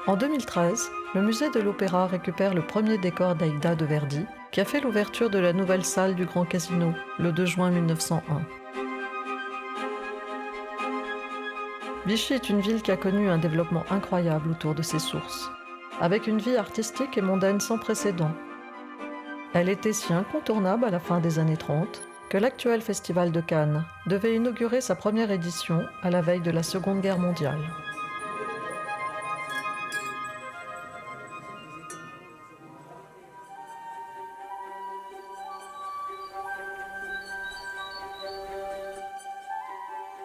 En 2013, le musée de l'Opéra récupère le premier décor d'Aïda de Verdi, qui a fait l'ouverture de la nouvelle salle du Grand Casino, le 2 juin 1901. Vichy est une ville qui a connu un développement incroyable autour de ses sources, avec une vie artistique et mondaine sans précédent. Elle était si incontournable à la fin des années 30 que l'actuel Festival de Cannes devait inaugurer sa première édition à la veille de la Seconde Guerre mondiale.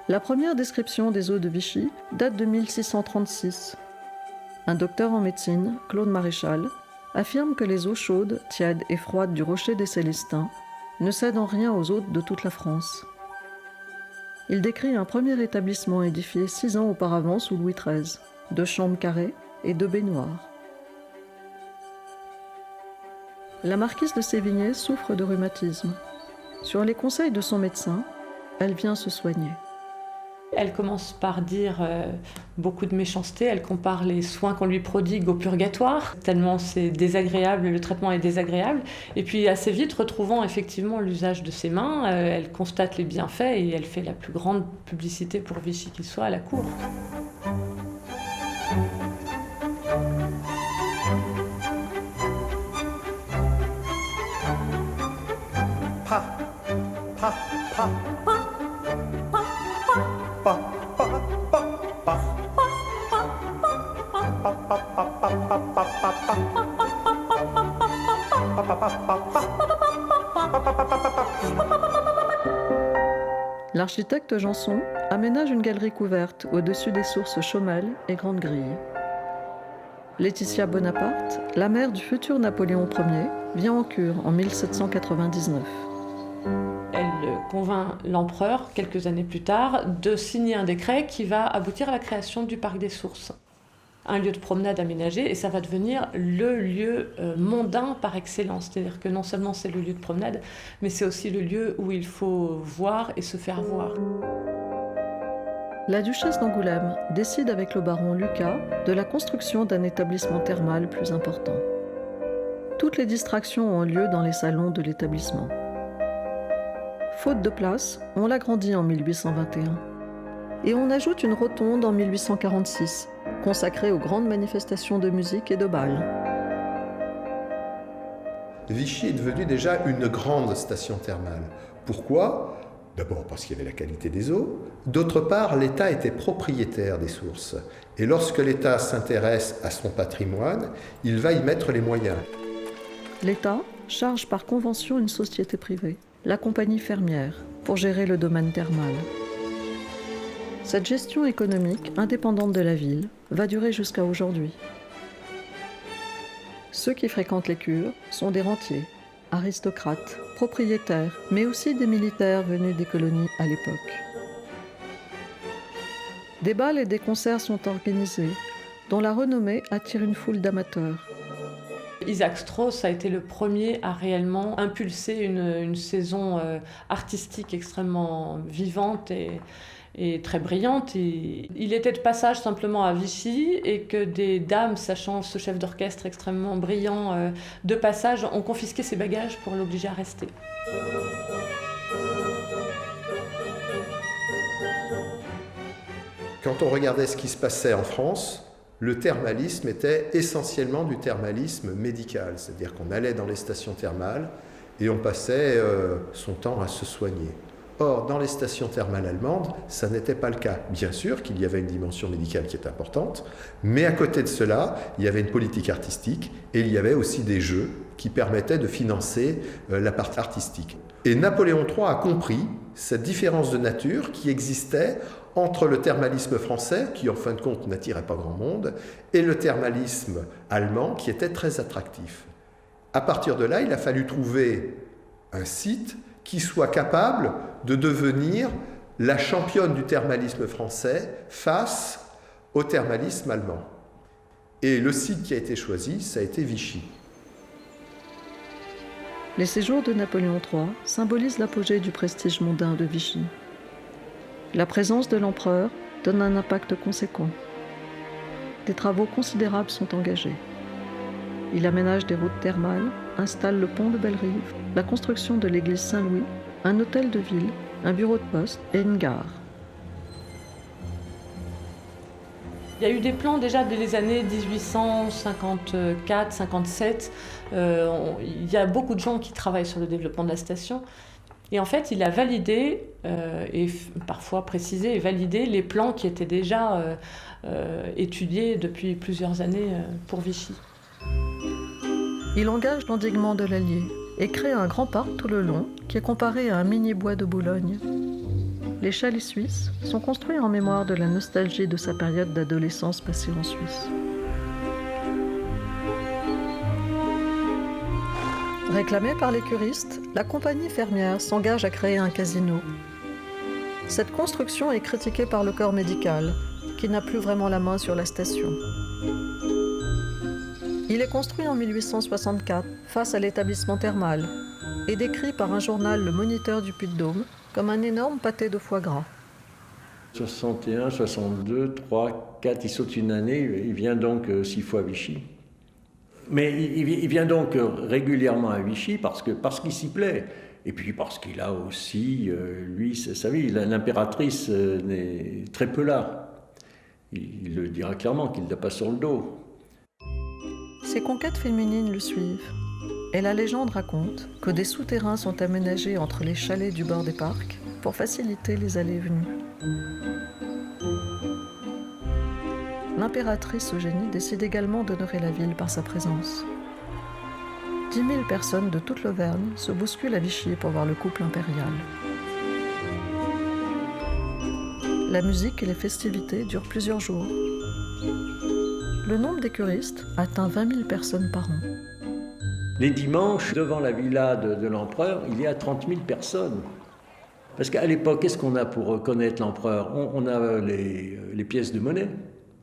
La première description des eaux de Vichy date de 1636. Un docteur en médecine, Claude Maréchal, affirme que les eaux chaudes, tièdes et froides du rocher des Célestins ne cèdent en rien aux eaux de toute la France. Il décrit un premier établissement édifié 6 ans auparavant sous Louis XIII, 2 chambres carrées et 2 baignoires. La marquise de Sévigné souffre de rhumatisme. Sur les conseils de son médecin, elle vient se soigner. Elle commence par dire beaucoup de méchanceté, elle compare les soins qu'on lui prodigue au purgatoire, tellement c'est désagréable, le traitement est désagréable. Et puis assez vite, retrouvant effectivement l'usage de ses mains, elle constate les bienfaits et elle fait la plus grande publicité pour Vichy qu'il soit à la cour. Pa, pa, pa, pa. L'architecte Janson aménage une galerie couverte au-dessus des sources Chaumel et Grande Grille. Laetitia Bonaparte, la mère du futur Napoléon Ier, vient en cure en 1799. Elle convainc l'empereur, quelques années plus tard, de signer un décret qui va aboutir à la création du Parc des Sources. Un lieu de promenade aménagé, et ça va devenir le lieu mondain par excellence. C'est-à-dire que non seulement c'est le lieu de promenade, mais c'est aussi le lieu où il faut voir et se faire voir. La duchesse d'Angoulême décide avec le baron Lucas de la construction d'un établissement thermal plus important. Toutes les distractions ont lieu dans les salons de l'établissement. Faute de place, on l'agrandit en 1821. Et on ajoute une rotonde en 1846, consacrée aux grandes manifestations de musique et de bal. Vichy est devenu déjà une grande station thermale. Pourquoi ? D'abord parce qu'il y avait la qualité des eaux. D'autre part, l'État était propriétaire des sources. Et lorsque l'État s'intéresse à son patrimoine, il va y mettre les moyens. L'État charge par convention une société privée, la Compagnie fermière, pour gérer le domaine thermal. Cette gestion économique, indépendante de la ville, va durer jusqu'à aujourd'hui. Ceux qui fréquentent les cures sont des rentiers, aristocrates, propriétaires, mais aussi des militaires venus des colonies à l'époque. Des bals et des concerts sont organisés, dont la renommée attire une foule d'amateurs. Isaac Strauss a été le premier à réellement impulser une saison artistique extrêmement vivante et très brillante. Il était de passage simplement à Vichy et que des dames, sachant ce chef d'orchestre extrêmement brillant de passage, ont confisqué ses bagages pour l'obliger à rester. Quand on regardait ce qui se passait en France, le thermalisme était essentiellement du thermalisme médical, c'est-à-dire qu'on allait dans les stations thermales et on passait son temps à se soigner. Or, dans les stations thermales allemandes, ça n'était pas le cas. Bien sûr qu'il y avait une dimension médicale qui est importante, mais à côté de cela, il y avait une politique artistique et il y avait aussi des jeux qui permettaient de financer la partie artistique. Et Napoléon III a compris cette différence de nature qui existait entre le thermalisme français, qui en fin de compte n'attirait pas grand monde, et le thermalisme allemand, qui était très attractif. À partir de là, il a fallu trouver un site qui soit capable de devenir la championne du thermalisme français face au thermalisme allemand. Et le site qui a été choisi, ça a été Vichy. Les séjours de Napoléon III symbolisent l'apogée du prestige mondain de Vichy. La présence de l'empereur donne un impact conséquent. des travaux considérables sont engagés. Il aménage des routes thermales, installe le pont de Bellerive, la construction de l'église Saint-Louis, un hôtel de ville, un bureau de poste et une gare. Il y a eu des plans déjà dès les années 1854-57. Il y a beaucoup de gens qui travaillent sur le développement de la station. Et en fait, il a validé, et parfois précisé et validé, les plans qui étaient déjà étudiés depuis plusieurs années pour Vichy. Il engage l'endiguement de l'Allier et crée un grand parc tout le long qui est comparé à un mini-bois de Boulogne. Les chalets suisses sont construits en mémoire de la nostalgie de sa période d'adolescence passée en Suisse. Réclamée par les curistes, la compagnie fermière s'engage à créer un casino. Cette construction est critiquée par le corps médical, qui n'a plus vraiment la main sur la station. Il est construit en 1864 face à l'établissement thermal et décrit par un journal Le Moniteur du Puy-de-Dôme comme un énorme pâté de foie gras. 61, 62, 3, 4, il saute une année, il vient donc 6 fois à Vichy. Mais il vient donc régulièrement à Vichy parce qu'il s'y plaît. Et puis parce qu'il a aussi, lui, sa vie, l'impératrice n'est très peu là. Il le dira clairement qu'il ne l'a pas sur le dos. Ses conquêtes féminines le suivent. Et la légende raconte que des souterrains sont aménagés entre les chalets du bord des parcs pour faciliter les allées et venues. L'impératrice Eugénie décide également d'honorer la ville par sa présence. 10 000 personnes de toute l'Auvergne se bousculent à Vichy pour voir le couple impérial. La musique et les festivités durent plusieurs jours. Le nombre des curistes atteint 20 000 personnes par an. Les dimanches, devant la villa de l'empereur, il y a 30 000 personnes. Parce qu'à l'époque, qu'est-ce qu'on a pour reconnaître l'empereur ? On a les pièces de monnaie,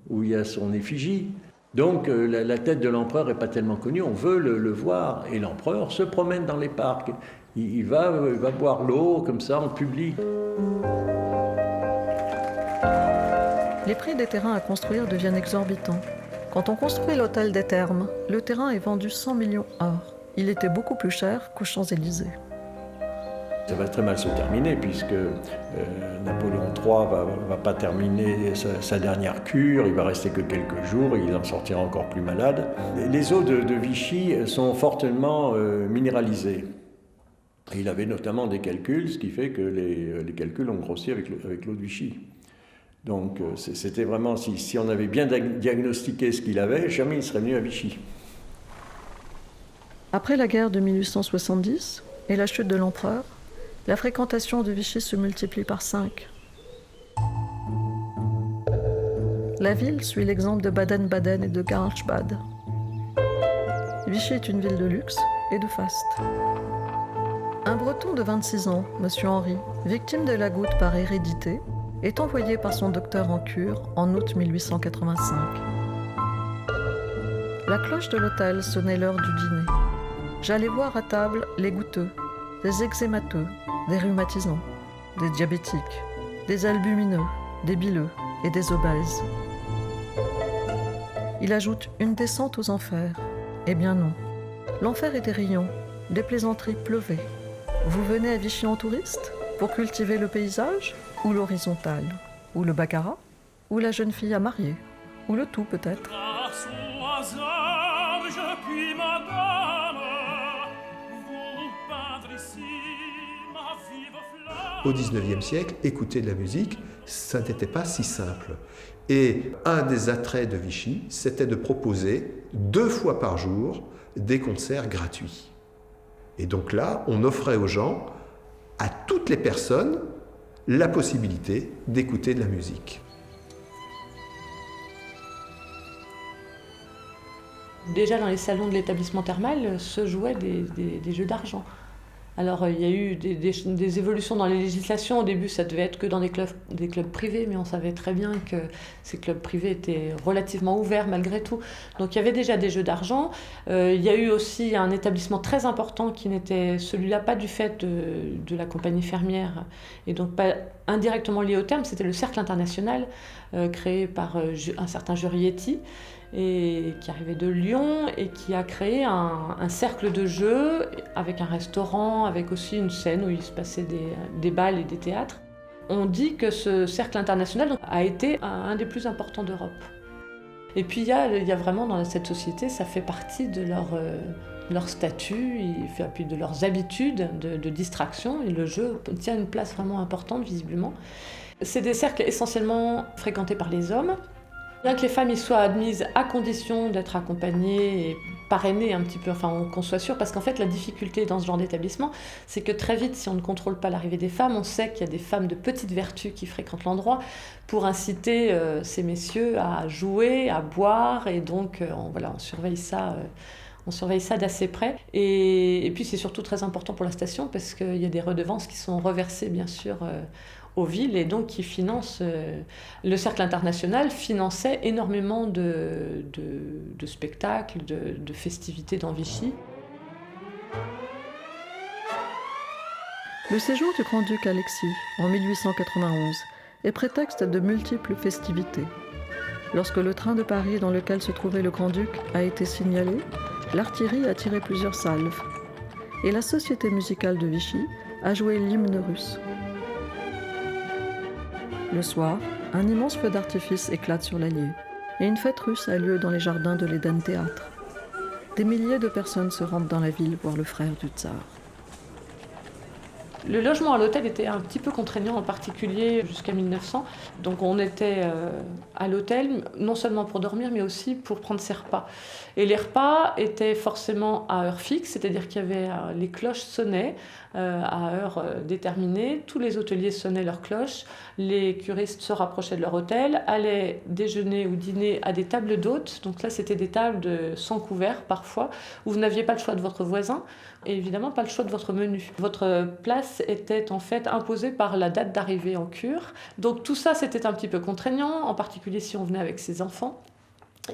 où il y a son effigie. Donc la tête de l'empereur n'est pas tellement connue, on veut le voir. Et l'empereur se promène dans les parcs. Il va boire l'eau, comme ça, en public. Les prix des terrains à construire deviennent exorbitants. Quand on construit l'hôtel des Thermes, le terrain est vendu 100 millions or. Il était beaucoup plus cher qu'aux Champs-Élysées. Ça va très mal se terminer puisque Napoléon III va pas terminer sa dernière cure, il va rester que quelques jours et il en sortira encore plus malade. Les eaux de Vichy sont fortement minéralisées. Il avait notamment des calculs, ce qui fait que les calculs ont grossi avec l'eau de Vichy. Donc c'était vraiment, si on avait bien diagnostiqué ce qu'il avait, jamais il serait venu à Vichy. Après la guerre de 1870 et la chute de l'empereur, la fréquentation de Vichy se multiplie par 5. La ville suit l'exemple de Baden-Baden et de Karlsbad. Vichy est une ville de luxe et de faste. Un Breton de 26 ans, M. Henri, victime de la goutte par hérédité, est envoyé par son docteur en cure en août 1885. La cloche de l'hôtel sonnait l'heure du dîner. J'allais voir à table les goutteux, des eczémateux, des rhumatisants, des diabétiques, des albumineux, des bileux et des obèses. Il ajoute une descente aux enfers. Eh bien non. L'enfer est des rayons, des plaisanteries pleuvaient. Vous venez à Vichy en touriste pour cultiver le paysage ou l'horizontale, ou le baccarat, ou la jeune fille à marier, ou le tout peut-être. Grâce au hasard, je puis, madame, vous peindre ici ma vive flamme. Au XIXe siècle, écouter de la musique, ça n'était pas si simple. Et un des attraits de Vichy, c'était de proposer 2 fois par jour des concerts gratuits. Et donc là, on offrait aux gens, à toutes les personnes, la possibilité d'écouter de la musique. Déjà dans les salons de l'établissement thermal se jouaient des jeux d'argent. Alors il y a eu des évolutions dans les législations. Au début, ça devait être que dans des clubs privés, mais on savait très bien que ces clubs privés étaient relativement ouverts malgré tout. Donc il y avait déjà des jeux d'argent. Il y a eu aussi un établissement très important qui n'était celui-là pas du fait de la compagnie fermière et donc pas indirectement lié au terme, c'était le Cercle International créé par un certain Jurietti et qui arrivait de Lyon et qui a créé un cercle de jeux avec un restaurant, avec aussi une scène où il se passait des bals et des théâtres. On dit que ce cercle international a été un des plus importants d'Europe. Et puis il y a vraiment dans cette société, ça fait partie de leur statut, puis de leurs habitudes de distraction, et le jeu tient une place vraiment importante visiblement. C'est des cercles essentiellement fréquentés par les hommes. Bien que les femmes y soient admises à condition d'être accompagnées et parrainées un petit peu, enfin qu'on soit sûr, parce qu'en fait la difficulté dans ce genre d'établissement, c'est que très vite, si on ne contrôle pas l'arrivée des femmes, on sait qu'il y a des femmes de petite vertu qui fréquentent l'endroit pour inciter ces messieurs à jouer, à boire, et donc on surveille ça. On surveille ça d'assez près. Et puis c'est surtout très important pour la station parce qu'il y a des redevances qui sont reversées bien sûr aux villes et donc qui financent. Le Cercle International finançait énormément de spectacles, de festivités dans Vichy. Le séjour du grand-duc Alexis en 1891 est prétexte de multiples festivités. Lorsque le train de Paris dans lequel se trouvait le grand-duc a été signalé, l'artillerie a tiré plusieurs salves et la Société musicale de Vichy a joué l'hymne russe. Le soir, un immense feu d'artifice éclate sur l'Allier et une fête russe a lieu dans les jardins de l'Eden Théâtre. Des milliers de personnes se rendent dans la ville voir le frère du tsar. Le logement à l'hôtel était un petit peu contraignant, en particulier jusqu'à 1900. Donc on était à l'hôtel, non seulement pour dormir, mais aussi pour prendre ses repas. Et les repas étaient forcément à heure fixe, c'est-à-dire qu'il y avait les cloches sonnaient à heure déterminée. Tous les hôteliers sonnaient leurs cloches. Les curistes se rapprochaient de leur hôtel, allaient déjeuner ou dîner à des tables d'hôtes. Donc là, c'était des tables sans couvert parfois, où vous n'aviez pas le choix de votre voisin et évidemment pas le choix de votre menu. Votre place était en fait imposée par la date d'arrivée en cure. Donc tout ça, c'était un petit peu contraignant, en particulier si on venait avec ses enfants.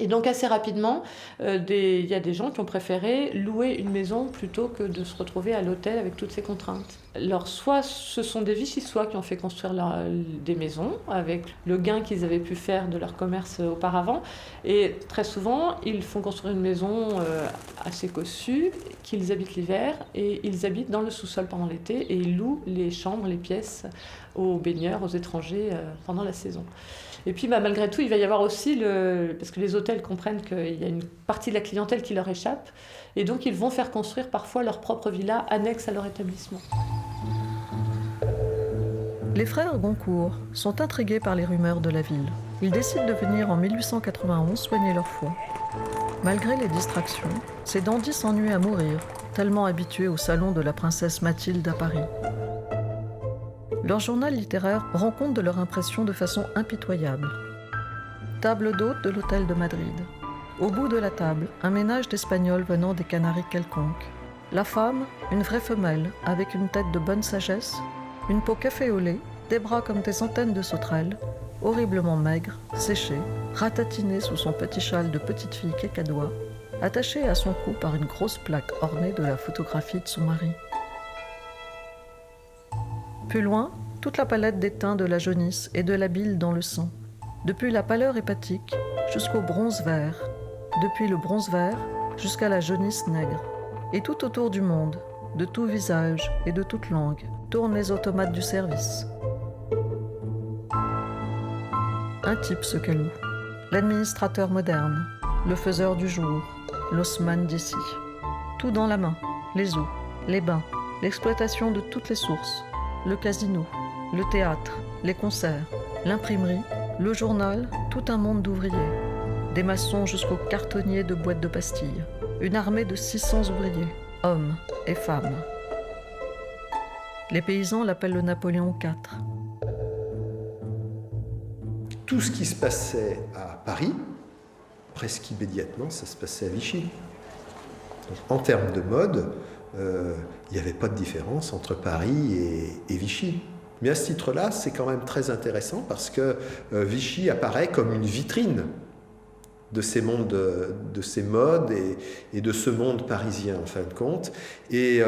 Et donc assez rapidement, il y a des gens qui ont préféré louer une maison plutôt que de se retrouver à l'hôtel avec toutes ces contraintes. Alors soit ce sont des Vichysois qui ont fait construire des maisons avec le gain qu'ils avaient pu faire de leur commerce auparavant. Et très souvent, ils font construire une maison assez cossue, qu'ils habitent l'hiver et ils habitent dans le sous-sol pendant l'été et ils louent les chambres, les pièces aux baigneurs, aux étrangers pendant la saison. Et puis malgré tout, il va y avoir aussi, parce que les hôtels comprennent qu'il y a une partie de la clientèle qui leur échappe, et donc ils vont faire construire parfois leur propre villa annexe à leur établissement. Les frères Goncourt sont intrigués par les rumeurs de la ville. Ils décident de venir en 1891 soigner leur foi. Malgré les distractions, ces dandys s'ennuient à mourir, tellement habitués au salon de la princesse Mathilde à Paris. Leur journal littéraire rend compte de leur impression de façon impitoyable. Table d'hôte de l'hôtel de Madrid. Au bout de la table, un ménage d'Espagnols venant des Canaries quelconques. La femme, une vraie femelle, avec une tête de bonne sagesse, une peau café au lait, des bras comme des antennes de sauterelles, horriblement maigre, séchée, ratatinée sous son petit châle de petite fille kékadois, attachée à son cou par une grosse plaque ornée de la photographie de son mari. Plus loin, toute la palette des teints de la jaunisse et de la bile dans le sang, depuis la pâleur hépatique jusqu'au bronze vert, depuis le bronze vert jusqu'à la jaunisse nègre. Et tout autour du monde, de tout visage et de toute langue, tournent les automates du service. Un type se caloue, l'administrateur moderne, le faiseur du jour, l'Haussmann d'ici. Tout dans la main, les eaux, les bains, l'exploitation de toutes les sources, le casino, le théâtre, les concerts, l'imprimerie, le journal, tout un monde d'ouvriers. Des maçons jusqu'aux cartonniers de boîtes de pastilles. Une armée de 600 ouvriers, hommes et femmes. Les paysans l'appellent le Napoléon IV. Tout ce qui se passait à Paris, presque immédiatement, ça se passait à Vichy. Donc, en termes de mode, il n'y avait pas de différence entre Paris et Vichy. Mais à ce titre-là, c'est quand même très intéressant parce que Vichy apparaît comme une vitrine de ces modes et de ce monde parisien en fin de compte. Et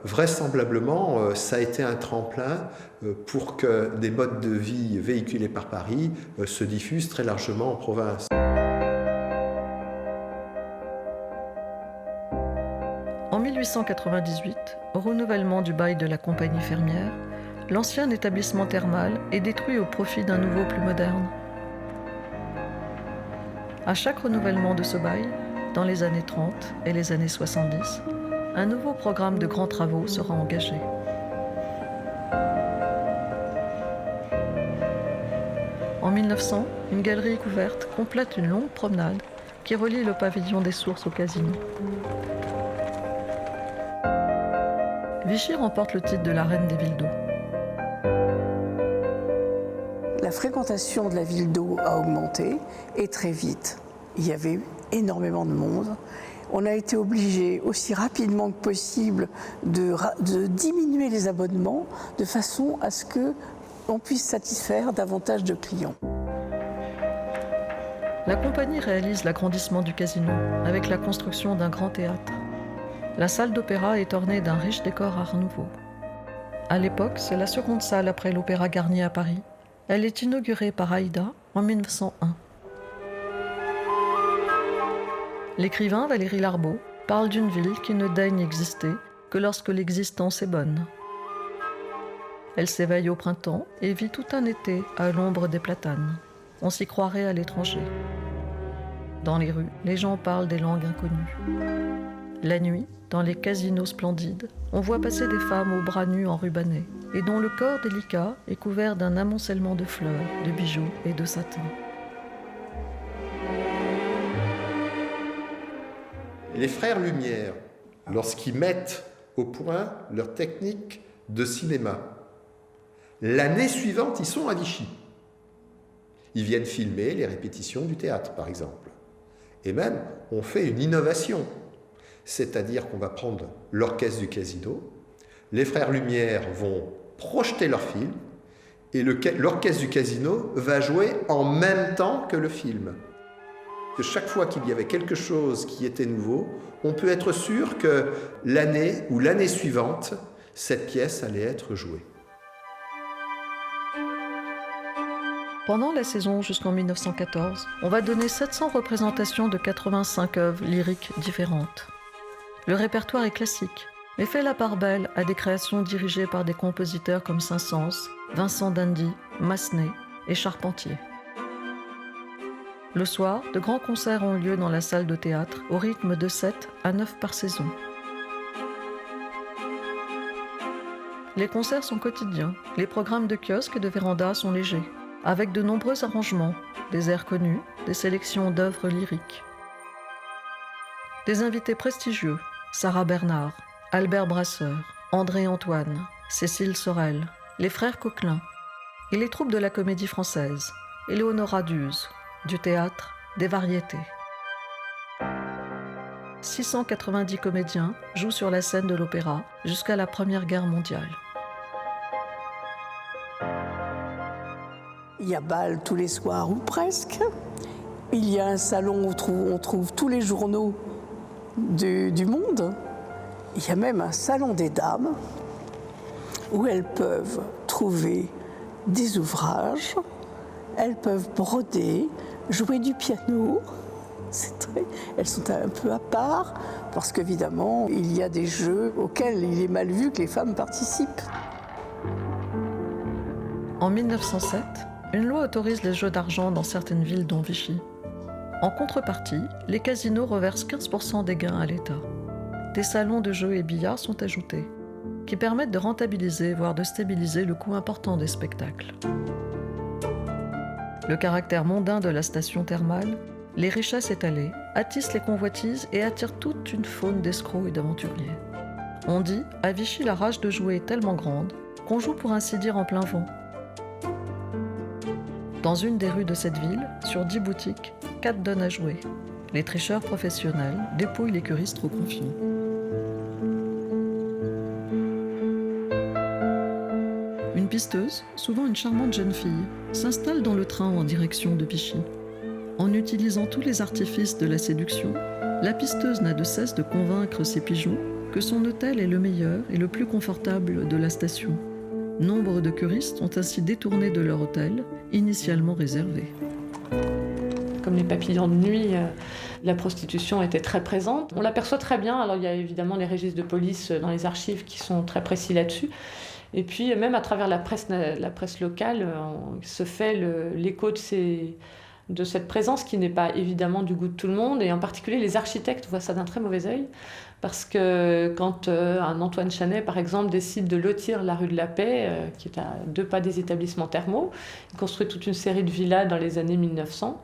vraisemblablement, ça a été un tremplin pour que des modes de vie véhiculés par Paris se diffusent très largement en province. En 1898, au renouvellement du bail de la compagnie fermière, l'ancien établissement thermal est détruit au profit d'un nouveau plus moderne. À chaque renouvellement de ce bail, dans les années 30 et les années 70, un nouveau programme de grands travaux sera engagé. En 1900, une galerie couverte complète une longue promenade qui relie le pavillon des Sources au casino. Vichy remporte le titre de la reine des villes d'eau. La fréquentation de la ville d'eau a augmenté et très vite. Il y avait eu énormément de monde. On a été obligé aussi rapidement que possible de diminuer les abonnements de façon à ce qu'on puisse satisfaire davantage de clients. La compagnie réalise l'agrandissement du casino avec la construction d'un grand théâtre. La salle d'opéra est ornée d'un riche décor Art Nouveau. À l'époque, c'est la seconde salle après l'Opéra Garnier à Paris. Elle est inaugurée par Aïda en 1901. L'écrivain Valéry Larbaud parle d'une ville qui ne daigne exister que lorsque l'existence est bonne. Elle s'éveille au printemps et vit tout un été à l'ombre des platanes. On s'y croirait à l'étranger. Dans les rues, les gens parlent des langues inconnues. La nuit, dans les casinos splendides, on voit passer des femmes aux bras nus enrubannés et dont le corps délicat est couvert d'un amoncellement de fleurs, de bijoux et de satin. Les frères Lumière, lorsqu'ils mettent au point leur technique de cinéma, l'année suivante, ils sont à Vichy. Ils viennent filmer les répétitions du théâtre, par exemple. Et même, on fait une innovation. C'est-à-dire qu'on va prendre l'orchestre du casino, les frères Lumière vont projeter leur film, et l'orchestre du casino va jouer en même temps que le film. Que chaque fois qu'il y avait quelque chose qui était nouveau, on peut être sûr que l'année ou l'année suivante, cette pièce allait être jouée. Pendant la saison jusqu'en 1914, on va donner 700 représentations de 85 œuvres lyriques différentes. Le répertoire est classique, mais fait la part belle à des créations dirigées par des compositeurs comme Saint-Saëns, Vincent d'Indy, Massenet et Charpentier. Le soir, de grands concerts ont lieu dans la salle de théâtre au rythme de 7 à 9 par saison. Les concerts sont quotidiens, les programmes de kiosques et de véranda sont légers, avec de nombreux arrangements, des airs connus, des sélections d'œuvres lyriques. Des invités prestigieux, Sarah Bernard, Albert Brasseur, André Antoine, Cécile Sorel, les frères Coquelin, et les troupes de la Comédie Française, Éléonora Duse, du théâtre, des variétés. 690 comédiens jouent sur la scène de l'opéra jusqu'à la Première Guerre mondiale. Il y a bal tous les soirs ou presque. Il y a un salon où on trouve tous les journaux du monde. Il y a même un salon des dames où elles peuvent trouver des ouvrages, elles peuvent broder, jouer du piano. Elles sont un peu à part parce qu'évidemment, il y a des jeux auxquels il est mal vu que les femmes participent. En 1907, une loi autorise les jeux d'argent dans certaines villes dont Vichy. En contrepartie, les casinos reversent 15% des gains à l'État. Des salons de jeux et billard sont ajoutés, qui permettent de rentabiliser, voire de stabiliser le coût important des spectacles. Le caractère mondain de la station thermale, les richesses étalées, attissent les convoitises et attirent toute une faune d'escrocs et d'aventuriers. On dit, à Vichy, la rage de jouer est tellement grande qu'on joue pour ainsi dire en plein vent. Dans une des rues de cette ville, sur 10 boutiques, 4 donnent à jouer. Les tricheurs professionnels dépouillent les curistes trop confiants. pisteuse, souvent une charmante jeune fille, s'installe dans le train en direction de Vichy. En utilisant tous les artifices de la séduction, la pisteuse n'a de cesse de convaincre ses pigeons que son hôtel est le meilleur et le plus confortable de la station. Nombre de curistes ont ainsi détourné de leur hôtel, initialement réservé. Comme les papillons de nuit, la prostitution était très présente. On l'aperçoit très bien. Alors il y a évidemment les registres de police dans les archives qui sont très précis là-dessus. Et puis même à travers la presse locale, se fait l'écho de cette présence qui n'est pas évidemment du goût de tout le monde. Et en particulier les architectes voient ça d'un très mauvais œil. Parce que quand un Antoine Chanet, par exemple, décide de lotir la rue de la Paix, qui est à 2 pas des établissements thermaux, il construit toute une série de villas dans les années 1900.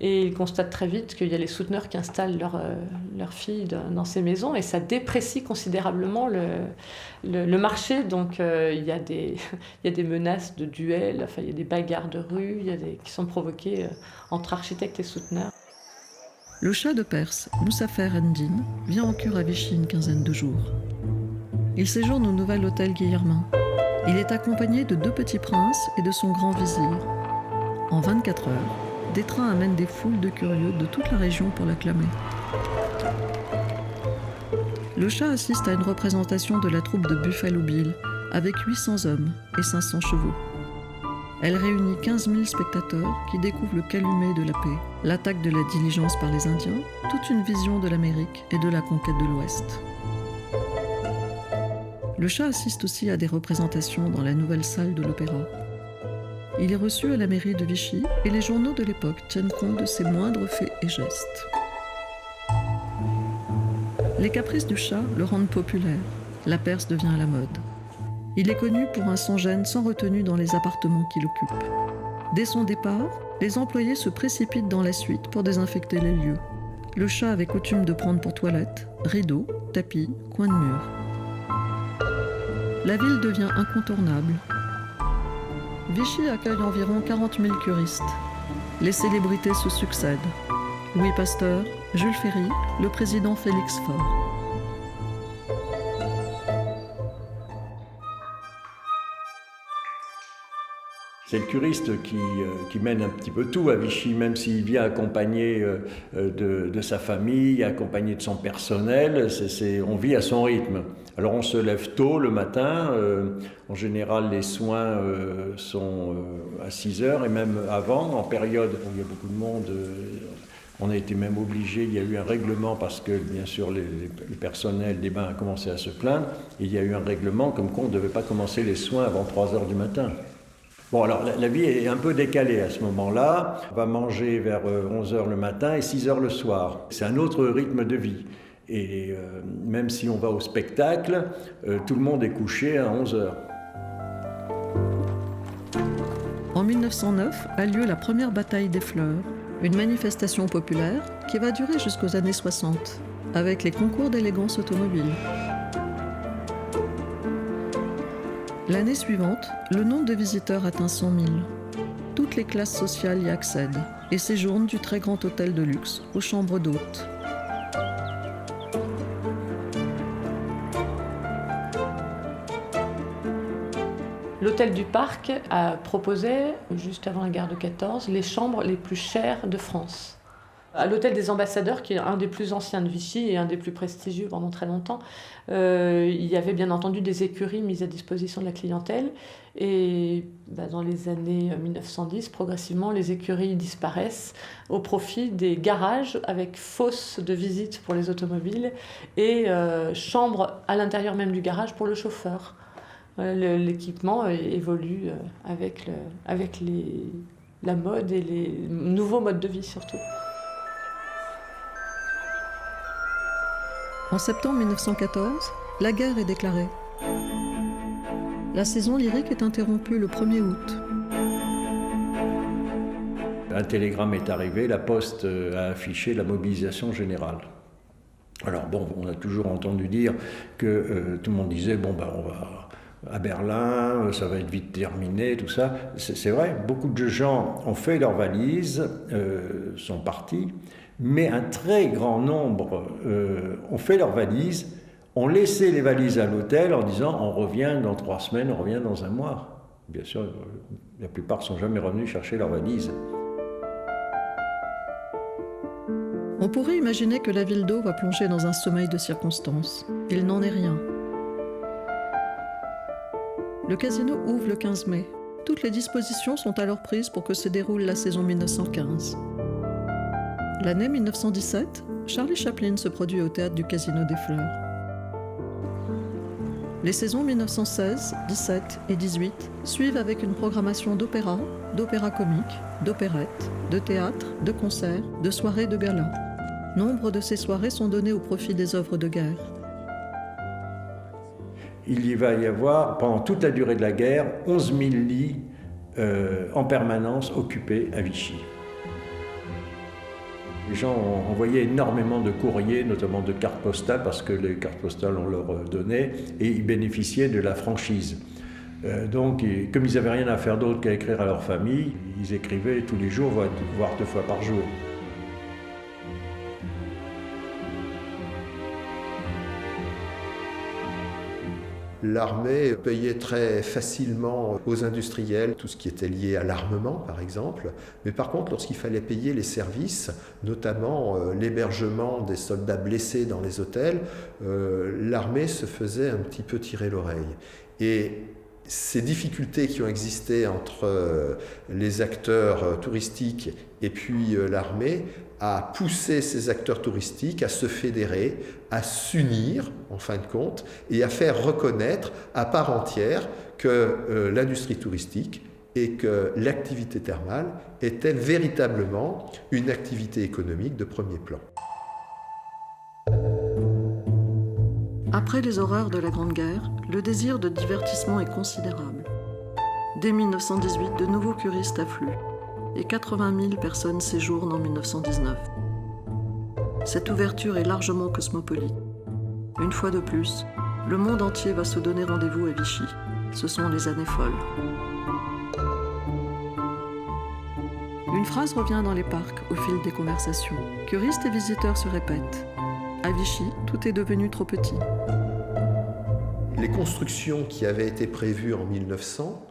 Et il constate très vite qu'il y a les souteneurs qui installent leurs filles dans ces maisons et ça déprécie considérablement le marché. Donc il y a des menaces de duels, enfin, il y a des bagarres de rue qui sont provoquées entre architectes et souteneurs. Le Shah de Perse, Moussafer Endin, vient en cure à Vichy une quinzaine de jours. Il séjourne au nouvel hôtel Guillermin. Il est accompagné de 2 petits princes et de son grand vizir. En 24 heures, des trains amènent des foules de curieux de toute la région pour l'acclamer. Le Shah assiste à une représentation de la troupe de Buffalo Bill, avec 800 hommes et 500 chevaux. Elle réunit 15 000 spectateurs qui découvrent le calumet de la paix, l'attaque de la diligence par les Indiens, toute une vision de l'Amérique et de la conquête de l'Ouest. Le Shah assiste aussi à des représentations dans la nouvelle salle de l'opéra. Il est reçu à la mairie de Vichy et les journaux de l'époque tiennent compte de ses moindres faits et gestes. Les caprices du Shah le rendent populaire. La Perse devient à la mode. Il est connu pour un sans-gêne sans retenue dans les appartements qu'il occupe. Dès son départ, les employés se précipitent dans la suite pour désinfecter les lieux. Le Shah avait coutume de prendre pour toilette rideaux, tapis, coins de mur. La ville devient incontournable. Vichy accueille environ 40 000 curistes. Les célébrités se succèdent. Louis Pasteur, Jules Ferry, le président Félix Faure. C'est le curiste qui mène un petit peu tout à Vichy, même s'il vient accompagné de sa famille, accompagné de son personnel, on vit à son rythme. Alors on se lève tôt le matin, en général les soins sont à 6 heures et même avant, en période où il y a beaucoup de monde, on a été même obligé, il y a eu un règlement parce que bien sûr le personnel des bains a commencé à se plaindre, il y a eu un règlement comme quoi on ne devait pas commencer les soins avant 3 heures du matin. Bon, alors la vie est un peu décalée à ce moment-là. On va manger vers 11 heures le matin et 6 heures le soir. C'est un autre rythme de vie. Et même si on va au spectacle, tout le monde est couché à 11 heures. En 1909 a lieu la première bataille des fleurs, une manifestation populaire qui va durer jusqu'aux années 60, avec les concours d'élégance automobile. L'année suivante, le nombre de visiteurs atteint 100 000. Toutes les classes sociales y accèdent et séjournent du très grand hôtel de luxe aux chambres d'hôtes. L'hôtel du Parc a proposé, juste avant la guerre de 14, les chambres les plus chères de France. À l'hôtel des ambassadeurs, qui est un des plus anciens de Vichy et un des plus prestigieux pendant très longtemps, il y avait bien entendu des écuries mises à disposition de la clientèle. Et dans les années 1910, progressivement, les écuries disparaissent au profit des garages avec fosses de visite pour les automobiles et chambres à l'intérieur même du garage pour le chauffeur. L'équipement évolue avec la mode et les nouveaux modes de vie surtout. En septembre 1914, la guerre est déclarée. La saison lyrique est interrompue le 1er août. Un télégramme est arrivé, la Poste a affiché la mobilisation générale. Alors bon, on a toujours entendu dire que tout le monde disait on va à Berlin, ça va être vite terminé, tout ça. C'est vrai, beaucoup de gens ont fait leurs valises, sont partis, mais un très grand nombre ont fait leurs valises, ont laissé les valises à l'hôtel en disant on revient dans 3 semaines, on revient dans 1 mois. Bien sûr, la plupart ne sont jamais revenus chercher leur valise. On pourrait imaginer que la ville d'Eau va plonger dans un sommeil de circonstances. Il n'en est rien. Le casino ouvre le 15 mai. Toutes les dispositions sont alors prises pour que se déroule la saison 1915. L'année 1917, Charlie Chaplin se produit au théâtre du Casino des Fleurs. Les saisons 1916, 17 et 18 suivent avec une programmation d'opéra comique, d'opérette, de théâtre, de concerts, de soirées de gala. Nombre de ces soirées sont données au profit des œuvres de guerre. Il y va y avoir, pendant toute la durée de la guerre, 11 000 lits en permanence occupés à Vichy. Les gens ont envoyé énormément de courriers, notamment de cartes postales, parce que les cartes postales, on leur donnait, et ils bénéficiaient de la franchise. Donc, comme ils n'avaient rien à faire d'autre qu'à écrire à leur famille, ils écrivaient tous les jours, voire 2 fois par jour. L'armée payait très facilement aux industriels tout ce qui était lié à l'armement, par exemple. Mais par contre, lorsqu'il fallait payer les services, notamment l'hébergement des soldats blessés dans les hôtels, l'armée se faisait un petit peu tirer l'oreille. Et ces difficultés qui ont existé entre les acteurs touristiques et puis l'armée a poussé ces acteurs touristiques à se fédérer, à s'unir en fin de compte et à faire reconnaître à part entière que l'industrie touristique et que l'activité thermale était véritablement une activité économique de premier plan. Après les horreurs de la Grande Guerre, le désir de divertissement est considérable. Dès 1918, de nouveaux curistes affluent et 80 000 personnes séjournent en 1919. Cette ouverture est largement cosmopolite. Une fois de plus, le monde entier va se donner rendez-vous à Vichy. Ce sont les années folles. Une phrase revient dans les parcs au fil des conversations. Curistes et visiteurs se répètent. À Vichy, tout est devenu trop petit. Les constructions qui avaient été prévues en 1900,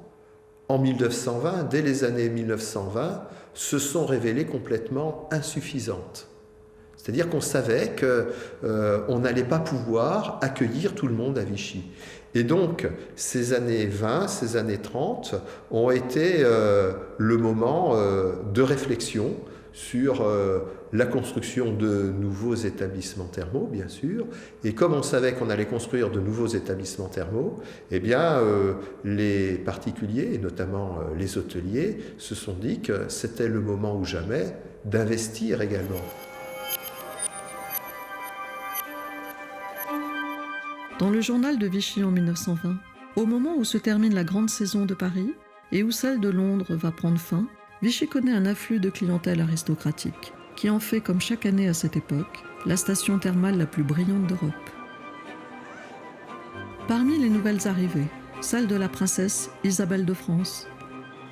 en 1920, dès les années 1920, se sont révélées complètement insuffisantes. C'est-à-dire qu'on savait qu'on n'allait pas pouvoir accueillir tout le monde à Vichy. Et donc, ces années 20, ces années 30 ont été le moment de réflexion sur la construction de nouveaux établissements thermaux, bien sûr. Et comme on savait qu'on allait construire de nouveaux établissements thermaux, eh bien, les particuliers, et notamment les hôteliers, se sont dit que c'était le moment ou jamais d'investir également. Dans le journal de Vichy en 1920, au moment où se termine la grande saison de Paris et où celle de Londres va prendre fin, Vichy connaît un afflux de clientèle aristocratique, qui en fait, comme chaque année à cette époque, la station thermale la plus brillante d'Europe. Parmi les nouvelles arrivées, celle de la princesse Isabelle de France,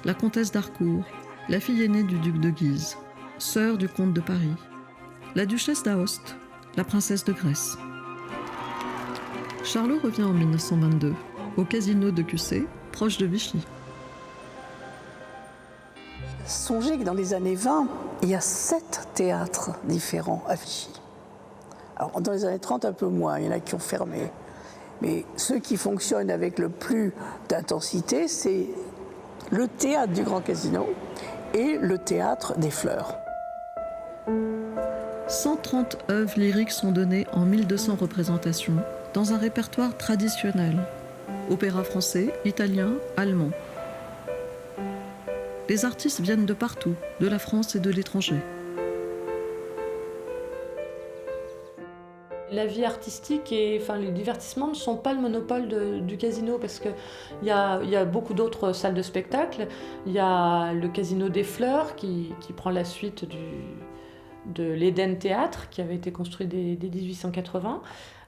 la comtesse d'Harcourt, la fille aînée du duc de Guise, sœur du comte de Paris, la duchesse d'Aoste, la princesse de Grèce. Charlot revient en 1922, au casino de Cussé, proche de Vichy. Songez que dans les années 20, il y a 7 théâtres différents à Vichy. Alors, dans les années 30, un peu moins, il y en a qui ont fermé. Mais ceux qui fonctionnent avec le plus d'intensité, c'est le théâtre du Grand Casino et le théâtre des Fleurs. 130 œuvres lyriques sont données en 1200 représentations dans un répertoire traditionnel. Opéra français, italien, allemand. Les artistes viennent de partout, de la France et de l'étranger. La vie artistique et les divertissements ne sont pas le monopole du casino parce qu'il y a beaucoup d'autres salles de spectacle. Il y a le Casino des Fleurs qui prend la suite de l'Eden Théâtre qui avait été construit dès 1880.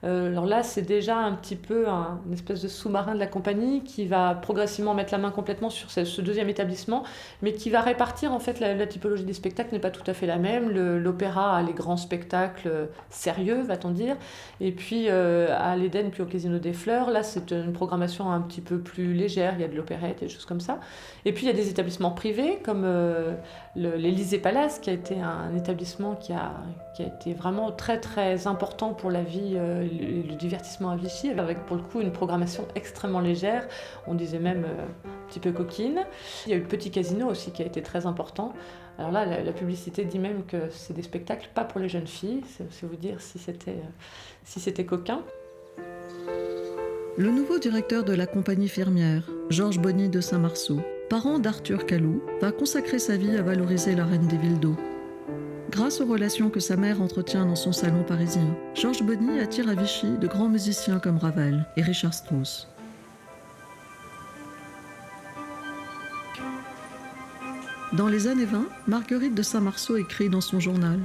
Alors là, c'est déjà un petit peu une espèce de sous-marin de la compagnie qui va progressivement mettre la main complètement sur ce deuxième établissement, mais qui va répartir, en fait, la typologie des spectacles n'est pas tout à fait la même. L'opéra a les grands spectacles sérieux, va-t-on dire, et puis à l'Éden, puis au Casino des Fleurs, là, c'est une programmation un petit peu plus légère, il y a de l'opérette et des choses comme ça. Et puis il y a des établissements privés, comme l'Élysée Palace, qui a été un établissement qui a été vraiment très très important pour la vie et le divertissement à Vichy, avec pour le coup une programmation extrêmement légère, on disait même un petit peu coquine. Il y a eu le Petit Casino aussi qui a été très important. Alors là, la publicité dit même que c'est des spectacles pas pour les jeunes filles, c'est vous dire si c'était coquin. Le nouveau directeur de la compagnie fermière, Georges Bonny de Saint-Marceau, parent d'Arthur Callou, va consacrer sa vie à valoriser la reine des villes d'eau. Grâce aux relations que sa mère entretient dans son salon parisien, Georges Bonny attire à Vichy de grands musiciens comme Ravel et Richard Strauss. Dans les années 20, Marguerite de Saint-Marceau écrit dans son journal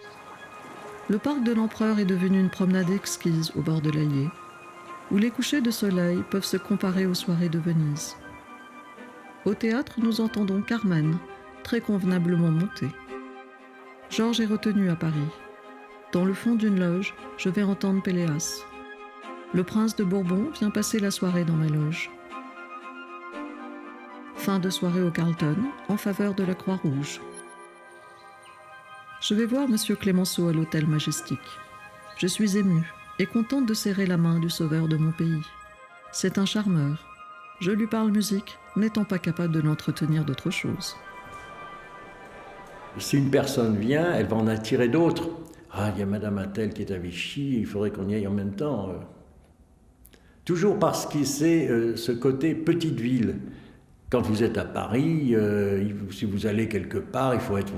« Le parc de l'Empereur est devenu une promenade exquise au bord de l'Allier, où les couchers de soleil peuvent se comparer aux soirées de Venise. Au théâtre, nous entendons Carmen, très convenablement montée. Georges est retenu à Paris. Dans le fond d'une loge, je vais entendre Péléas. Le prince de Bourbon vient passer la soirée dans ma loge. Fin de soirée au Carlton, en faveur de la Croix-Rouge. Je vais voir monsieur Clémenceau à l'hôtel Majestic. Je suis émue et contente de serrer la main du sauveur de mon pays. C'est un charmeur. Je lui parle musique, n'étant pas capable de l'entretenir d'autre chose. » Si une personne vient, elle va en attirer d'autres. Ah, il y a Madame Attel qui est à Vichy, il faudrait qu'on y aille en même temps. Toujours parce que c'est ce côté petite ville. Quand vous êtes à Paris, si vous allez quelque part, il faut être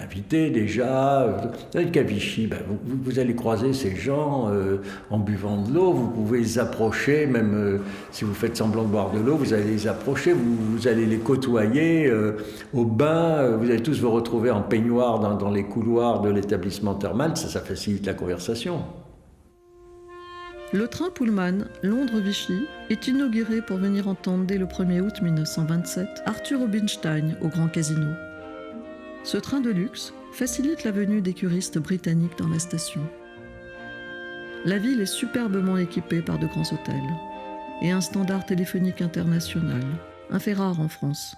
invité déjà. Vous savez qu'à Vichy, vous allez croiser ces gens en buvant de l'eau, vous pouvez les approcher, même si vous faites semblant de boire de l'eau, vous allez les approcher, vous allez les côtoyer au bain, vous allez tous vous retrouver en peignoir dans les couloirs de l'établissement thermal, ça facilite la conversation. Le train Pullman Londres-Vichy est inauguré pour venir entendre dès le 1er août 1927 Arthur Rubinstein au Grand Casino. Ce train de luxe facilite la venue des curistes britanniques dans la station. La ville est superbement équipée par de grands hôtels et un standard téléphonique international, un fait rare en France.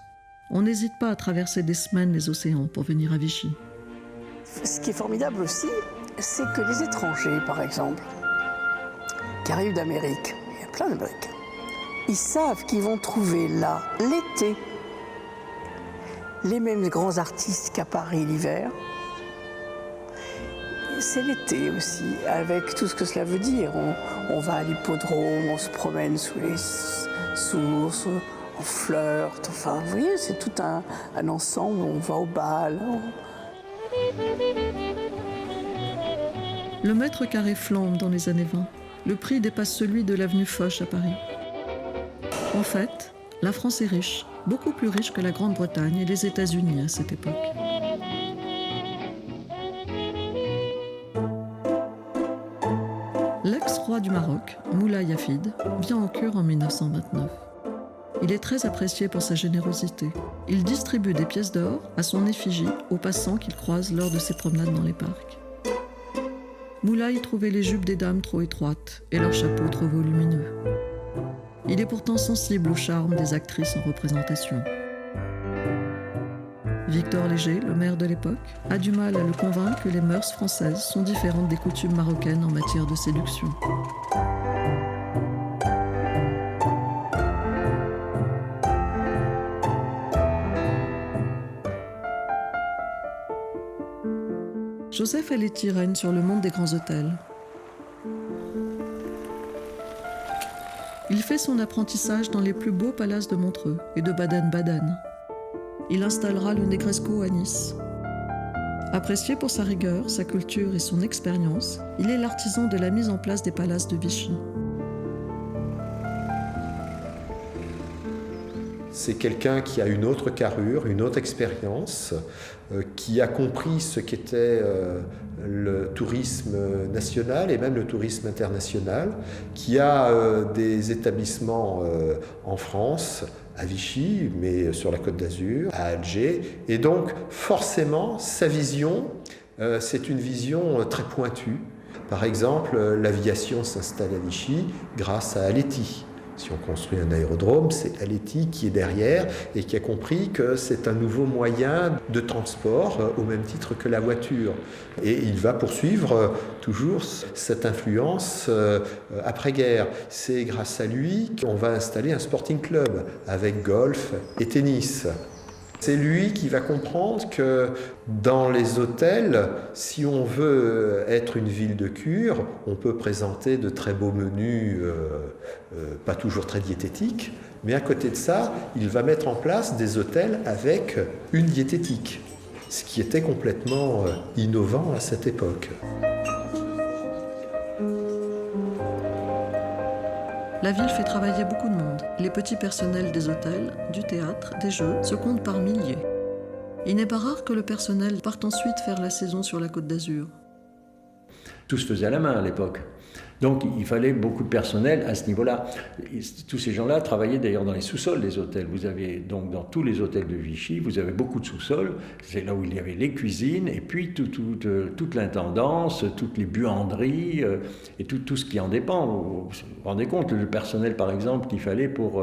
On n'hésite pas à traverser des semaines les océans pour venir à Vichy. Ce qui est formidable aussi, c'est que les étrangers, par exemple, qui arrivent d'Amérique, il y a plein d'Américains, ils savent qu'ils vont trouver là, l'été, les mêmes grands artistes qu'à Paris l'hiver. C'est l'été aussi, avec tout ce que cela veut dire. On va à l'hippodrome, on se promène sous les sources, on flirte, enfin, vous voyez, c'est tout un ensemble, on va au bal. Le mètre carré flambe dans les années 20. Le prix dépasse celui de l'avenue Foch à Paris. En fait, la France est riche, beaucoup plus riche que la Grande-Bretagne et les États-Unis à cette époque. L'ex-roi du Maroc, Moulay Hafid, vient en cure en 1929. Il est très apprécié pour sa générosité. Il distribue des pièces d'or à son effigie aux passants qu'il croise lors de ses promenades dans les parcs. Moulay trouvait les jupes des dames trop étroites et leurs chapeaux trop volumineux. Il est pourtant sensible au charme des actrices en représentation. Victor Léger, le maire de l'époque, a du mal à le convaincre que les mœurs françaises sont différentes des coutumes marocaines en matière de séduction. Joseph Aletti règne sur le monde des grands hôtels. Il fait son apprentissage dans les plus beaux palaces de Montreux et de Baden-Baden. Il installera le Negresco à Nice. Apprécié pour sa rigueur, sa culture et son expérience, il est l'artisan de la mise en place des palaces de Vichy. C'est quelqu'un qui a une autre carrure, une autre expérience, qui a compris ce qu'était le tourisme national et même le tourisme international, qui a des établissements en France, à Vichy, mais sur la Côte d'Azur, à Alger. Et donc, forcément, sa vision, c'est une vision très pointue. Par exemple, l'aviation s'installe à Vichy grâce à Aletti. Si on construit un aérodrome, c'est Aletti qui est derrière et qui a compris que c'est un nouveau moyen de transport au même titre que la voiture. Et il va poursuivre toujours cette influence après-guerre. C'est grâce à lui qu'on va installer un sporting club avec golf et tennis. C'est lui qui va comprendre que dans les hôtels, si on veut être une ville de cure, on peut présenter de très beaux menus, pas toujours très diététiques, mais à côté de ça, il va mettre en place des hôtels avec une diététique, ce qui était complètement innovant à cette époque. La ville fait travailler beaucoup de monde. Les petits personnels des hôtels, du théâtre, des jeux se comptent par milliers. Il n'est pas rare que le personnel parte ensuite faire la saison sur la Côte d'Azur. Tout se faisait à la main à l'époque. Donc il fallait beaucoup de personnel à ce niveau-là. Et tous ces gens-là travaillaient d'ailleurs dans les sous-sols des hôtels. Vous avez donc dans tous les hôtels de Vichy, vous avez beaucoup de sous-sols. C'est là où il y avait les cuisines et puis toute l'intendance, toutes les buanderies et tout ce qui en dépend. Vous vous rendez compte, le personnel par exemple qu'il fallait pour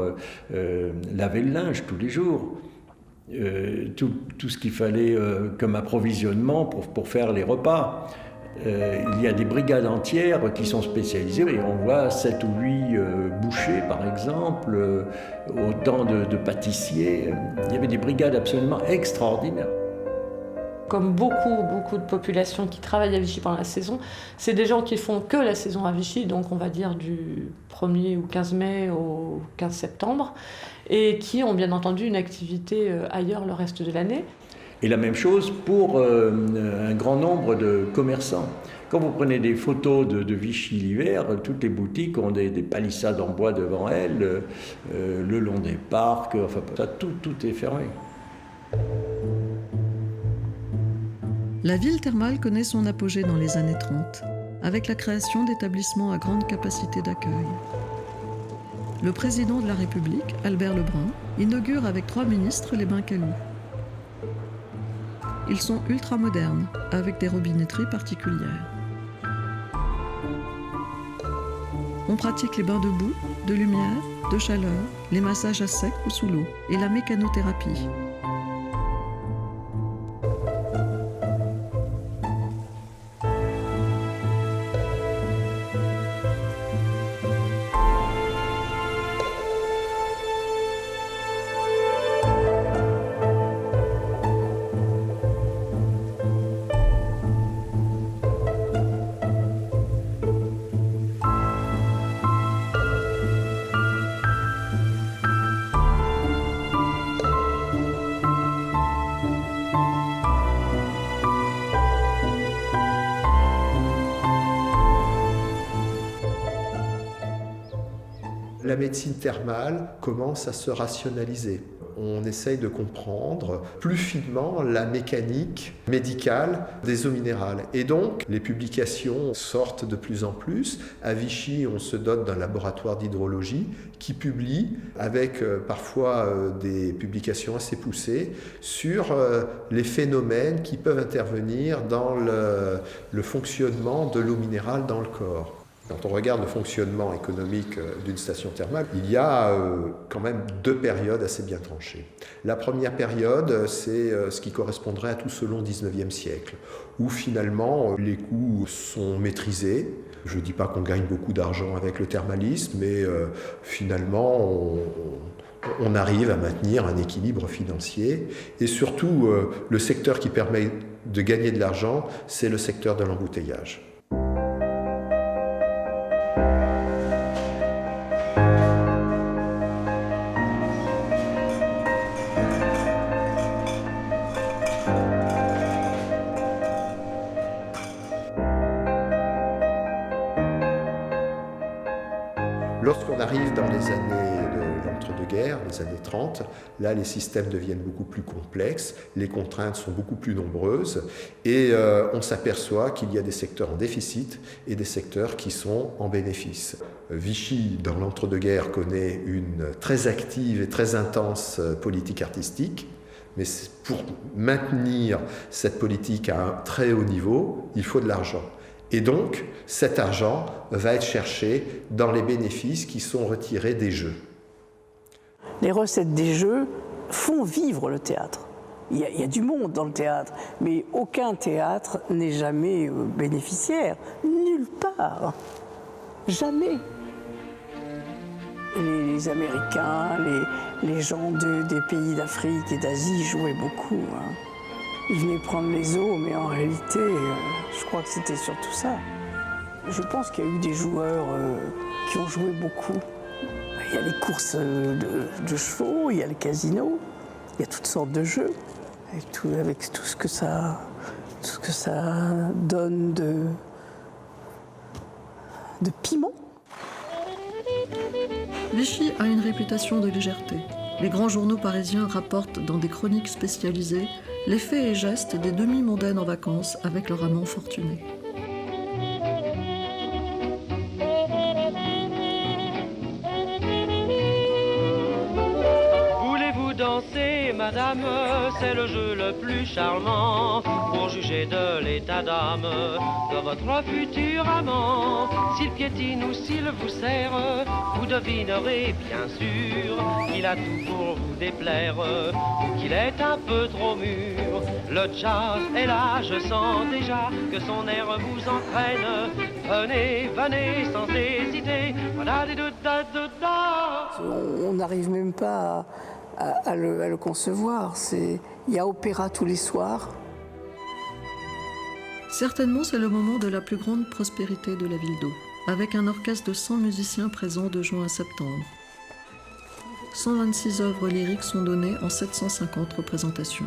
laver le linge tous les jours. Tout ce qu'il fallait comme approvisionnement pour faire les repas. Il y a des brigades entières qui sont spécialisées et on voit 7 ou 8 bouchers par exemple, autant de pâtissiers. Il y avait des brigades absolument extraordinaires. Comme beaucoup de populations qui travaillent à Vichy pendant la saison, c'est des gens qui font que la saison à Vichy, donc on va dire du 1er ou 15 mai au 15 septembre, et qui ont bien entendu une activité ailleurs le reste de l'année. Et la même chose pour un grand nombre de commerçants. Quand vous prenez des photos de Vichy l'hiver, toutes les boutiques ont des palissades en bois devant elles, le long des parcs, enfin ça, tout est fermé. La ville thermale connaît son apogée dans les années 30, avec la création d'établissements à grande capacité d'accueil. Le président de la République, Albert Lebrun, inaugure avec 3 ministres les bains Calou. Ils sont ultra-modernes, avec des robinetteries particulières. On pratique les bains de boue, de lumière, de chaleur, les massages à sec ou sous l'eau et la mécanothérapie. La médecine thermale commence à se rationaliser. On essaye de comprendre plus finement la mécanique médicale des eaux minérales. Et donc, les publications sortent de plus en plus. À Vichy, on se dote d'un laboratoire d'hydrologie qui publie, avec parfois des publications assez poussées, sur les phénomènes qui peuvent intervenir dans le fonctionnement de l'eau minérale dans le corps. Quand on regarde le fonctionnement économique d'une station thermale, il y a quand même 2 périodes assez bien tranchées. La première période, c'est ce qui correspondrait à tout ce long 19e siècle, où finalement les coûts sont maîtrisés. Je ne dis pas qu'on gagne beaucoup d'argent avec le thermalisme, mais finalement on arrive à maintenir un équilibre financier. Et surtout, le secteur qui permet de gagner de l'argent, c'est le secteur de l'embouteillage. Lorsqu'on arrive dans les années de l'entre-deux-guerres, guerre, les années 30. Là, les systèmes deviennent beaucoup plus complexes, les contraintes sont beaucoup plus nombreuses et on s'aperçoit qu'il y a des secteurs en déficit et des secteurs qui sont en bénéfice. Vichy, dans l'entre-deux-guerres, connaît une très active et très intense politique artistique. Mais pour maintenir cette politique à un très haut niveau, il faut de l'argent. Et donc, cet argent va être cherché dans les bénéfices qui sont retirés des jeux. Les recettes des jeux font vivre le théâtre. Il y a du monde dans le théâtre, mais aucun théâtre n'est jamais bénéficiaire. Nulle part. Jamais. Les Américains, les gens des pays d'Afrique et d'Asie jouaient beaucoup. Hein. Ils venaient prendre les eaux, mais en réalité, je crois que c'était surtout ça. Je pense qu'il y a eu des joueurs qui ont joué beaucoup. Il y a les courses de chevaux, il y a le casino, il y a toutes sortes de jeux, avec tout ce que ça donne de piment. Vichy a une réputation de légèreté. Les grands journaux parisiens rapportent dans des chroniques spécialisées les faits et gestes des demi-mondaines en vacances avec leur amant fortuné. Voulez-vous danser, madame? C'est le jeu le plus charmant pour juger de l'état d'âme de votre futur amant. S'il piétine ou s'il vous serre, vous devinerez bien sûr qu'il a tout pour vous déplaire ou qu'il est un peu trop mûr. Le jazz est là, je sens déjà que son air vous entraîne. Venez, venez sans hésiter. On n'arrive même pas à le concevoir. Il y a opéra tous les soirs. Certainement, c'est le moment de la plus grande prospérité de la ville d'Eau, avec un orchestre de 100 musiciens présents de juin à septembre. 126 œuvres lyriques sont données en 750 représentations.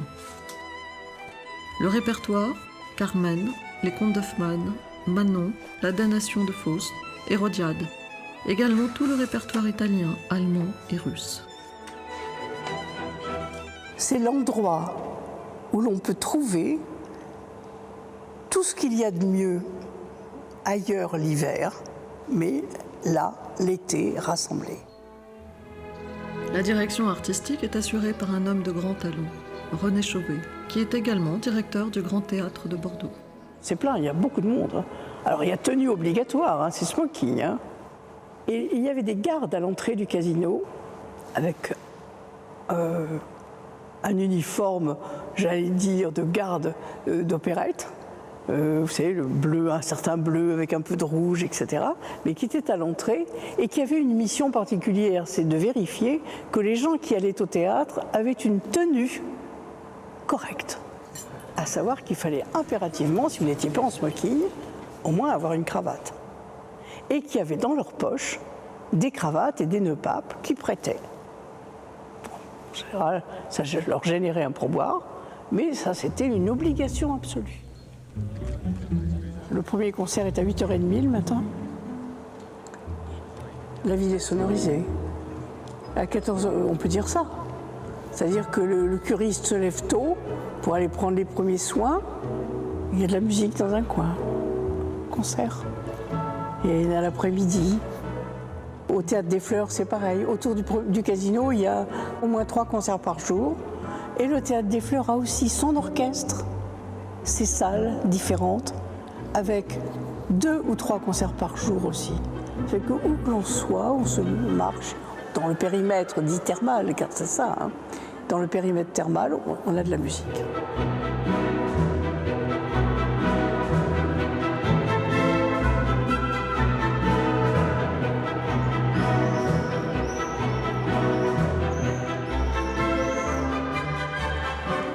Le répertoire, Carmen, Les Contes d'Hoffmann, Manon, La damnation de Faust, Hérodiade. Également tout le répertoire italien, allemand et russe. C'est l'endroit où l'on peut trouver tout ce qu'il y a de mieux ailleurs l'hiver, mais là, l'été, rassemblé. La direction artistique est assurée par un homme de grand talent, René Chauvet, qui est également directeur du Grand Théâtre de Bordeaux. C'est plein, il y a beaucoup de monde. Hein. Alors il y a tenue obligatoire, hein, c'est smoking. Hein. Et il y avait des gardes à l'entrée du casino avec un uniforme, j'allais dire, de garde d'opérette. Vous savez, le bleu, un certain bleu avec un peu de rouge, etc. Mais qui était à l'entrée et qui avait une mission particulière, c'est de vérifier que les gens qui allaient au théâtre avaient une tenue correcte. À savoir qu'il fallait impérativement, si vous n'étiez pas en smoking, au moins avoir une cravate. Et qui avaient dans leur poche des cravates et des nœuds papes qui prêtaient. En général, ça leur générait un pourboire, mais ça, c'était une obligation absolue. Le premier concert est à 8h30 le matin. La ville est sonorisée. À 14h, on peut dire ça. C'est-à-dire que le choriste se lève tôt pour aller prendre les premiers soins. Il y a de la musique dans un coin. Concert. Et à l'après-midi, au Théâtre des Fleurs, c'est pareil. Autour du casino, il y a au moins 3 concerts par jour. Et le Théâtre des Fleurs a aussi son orchestre, ses salles différentes, avec 2 ou 3 concerts par jour aussi. Ça fait que où que l'on soit, on se marche dans le périmètre dit thermal, car c'est ça, hein. Dans le périmètre thermal, on a de la musique.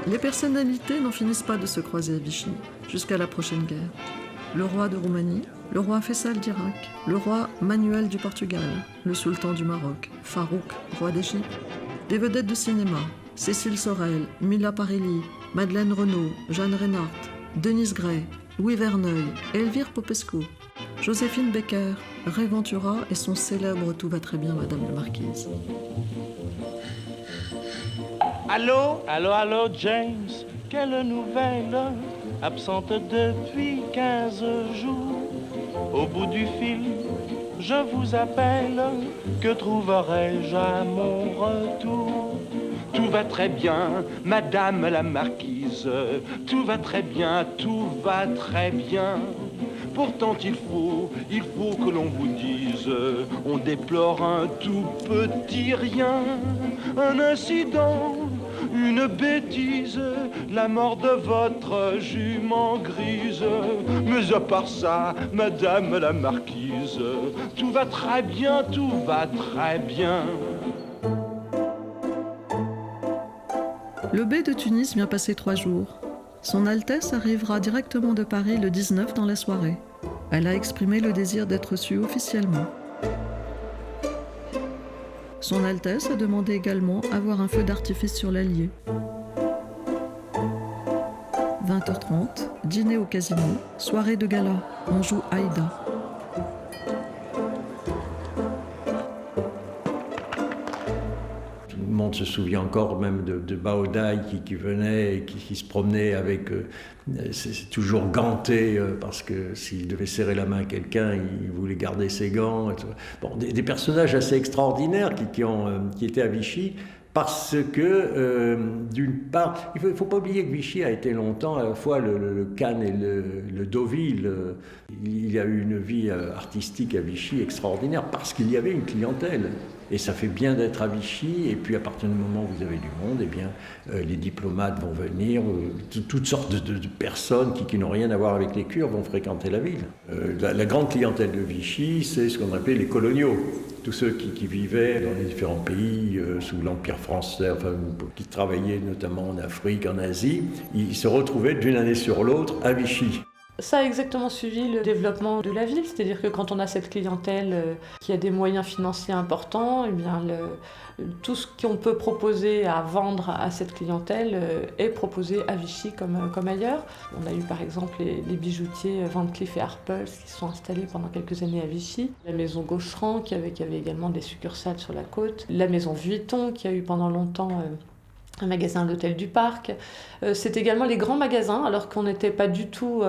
Les personnalités n'en finissent pas de se croiser à Vichy, jusqu'à la prochaine guerre. Le roi de Roumanie, le roi Faisal d'Irak, le roi Manuel du Portugal, le sultan du Maroc, Farouk, roi d'Égypte, des vedettes de cinéma, Cécile Sorel, Mila Parilli, Madeleine Renaud, Jeanne Reinhardt, Denise Gray, Louis Verneuil, Elvire Popescu, Joséphine Baker, Ray Ventura et son célèbre « Tout va très bien, Madame la Marquise ». Allô? Allô, James, quelle nouvelle? Absente depuis 15 jours. Au bout du fil, je vous appelle. Que trouverai-je à mon retour? Tout va très bien, madame la marquise. Tout va très bien, tout va très bien. Pourtant il faut que l'on vous dise, on déplore un tout petit rien, un incident, une bêtise, la mort de votre jument grise. Mais à part ça, madame la marquise, tout va très bien, tout va très bien. Le bey de Tunis vient passer 3 jours. Son Altesse arrivera directement de Paris le 19 dans la soirée. Elle a exprimé le désir d'être reçue officiellement. Son Altesse a demandé également à voir un feu d'artifice sur l'Allier. 20h30, dîner au casino, soirée de gala, on joue Aïda. Tout le monde se souvient encore même de Baodaï qui venait et qui se promenait avec... c'est toujours ganté parce que s'il devait serrer la main à quelqu'un, il voulait garder ses gants. Et tout. Bon, des personnages assez extraordinaires qui étaient à Vichy parce que, d'une part, il ne faut pas oublier que Vichy a été longtemps à la fois le Cannes et le Deauville. Il y a eu une vie artistique à Vichy extraordinaire parce qu'il y avait une clientèle. Et ça fait bien d'être à Vichy, et puis à partir du moment où vous avez du monde, eh bien, les diplomates vont venir, toutes sortes de personnes qui n'ont rien à voir avec les Kurdes vont fréquenter la ville. La grande clientèle de Vichy, c'est ce qu'on appelait les coloniaux. Tous ceux qui vivaient dans les différents pays sous l'Empire français, enfin, qui travaillaient notamment en Afrique, en Asie, ils se retrouvaient d'une année sur l'autre à Vichy. Ça a exactement suivi le développement de la ville, c'est-à-dire que quand on a cette clientèle qui a des moyens financiers importants, eh bien tout ce qu'on peut proposer à vendre à cette clientèle est proposé à Vichy comme ailleurs. On a eu par exemple les bijoutiers Van Cleef et Arpels qui se sont installés pendant quelques années à Vichy, la maison Gaucheran qui avait également des succursales sur la côte, la maison Vuitton qui a eu pendant longtemps un magasin à l'hôtel du Parc. C'est également les grands magasins, alors qu'on n'était pas du tout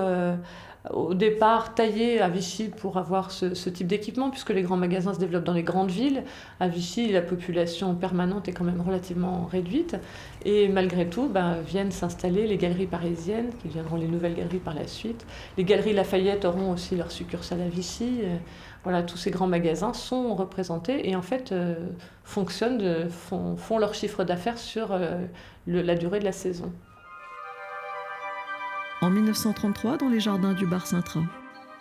au départ taillé à Vichy pour avoir ce type d'équipement, puisque les grands magasins se développent dans les grandes villes. À Vichy, la population permanente est quand même relativement réduite. Et malgré tout, viennent s'installer les galeries parisiennes, qui deviendront les nouvelles galeries par la suite. Les galeries Lafayette auront aussi leur succursale à Vichy. Voilà, tous ces grands magasins sont représentés et en fait fonctionnent, font leur chiffre d'affaires sur la durée de la saison. En 1933, dans les jardins du bar Sintra,